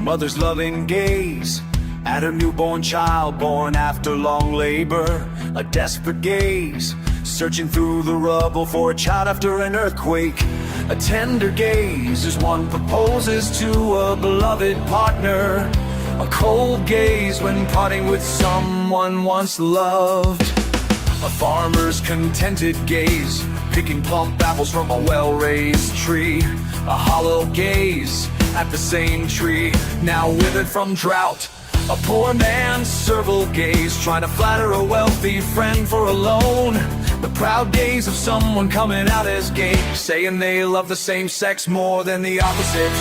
mother's loving gaze at her newborn child born after long labor. A desperate gaze, searching through the rubble for a child after an earthquake. A tender gaze as one proposes to a beloved partner. A cold gaze when parting with someone once loved. A farmer's contented gaze, picking plump apples from a well-raised tree. A hollow gaze at the same tree, now withered from drought. A poor man's servile gaze, trying to flatter a wealthy friend for a loan. The proud gaze of someone coming out as gay, saying they love the same sex more than the opposite.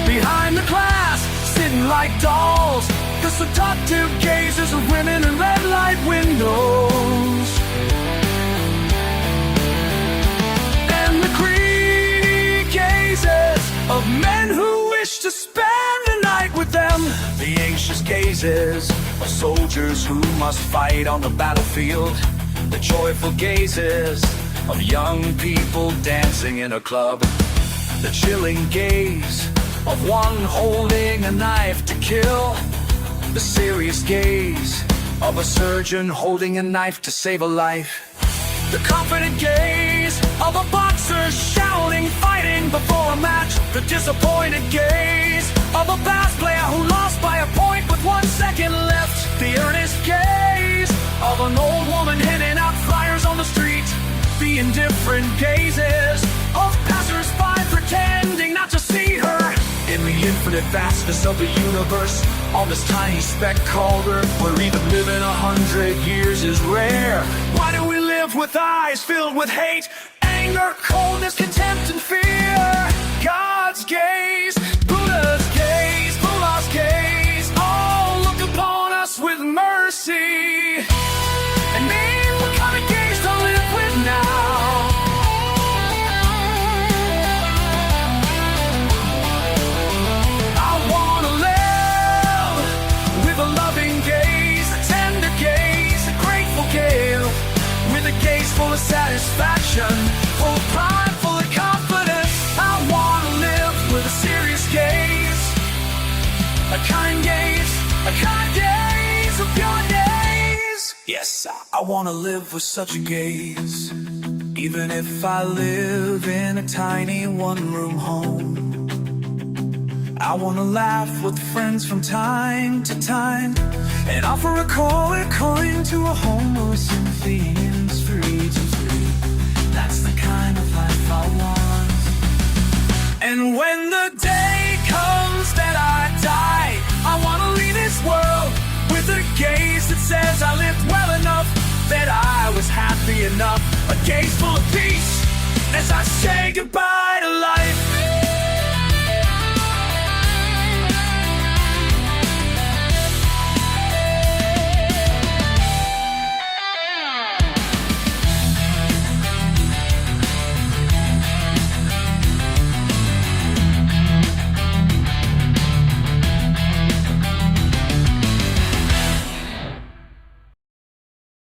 Behind the glass, sitting like dolls, the seductive gazes of women in red light windows. And the greedy gazes of men who wish to spend the night with them. The anxious gazes of soldiers who must fight on the battlefield. The joyful gazes of young people dancing in a club. The chilling gaze of one holding a knife to kill. The serious gaze of a surgeon holding a knife to save a life. The confident gaze of a boxer shouting, fighting before a match. The disappointed gaze of a bass player who lost by a point with 1 second left. The earnest gaze of an old woman handing out flyers on the street. The indifferent gazes of passers-by pretending not to see her. In the infinite vastness of the universe, on this tiny speck called Earth, where even living 100 years is rare. Why do we live with eyes filled with hate, anger, coldness, contempt, and fear? God's gaze, Buddha's gaze, Allah's gaze, all look upon us with mercy. And mean what kind of gaze to live with now? Full of satisfaction, full of pride, full of confidence. I want to live with a serious gaze, a kind gaze of pure gaze. Yes, I want to live with such a gaze. Even if I live in a tiny one-room home, I want to laugh with friends from time to time, and offer a coin to a homeless Cynthians free to free. That's the kind of life I want. And when the day comes that I die, I want to leave this world with a gaze that says I lived well enough, that I was happy enough. A gaze full of peace as I say goodbye to life.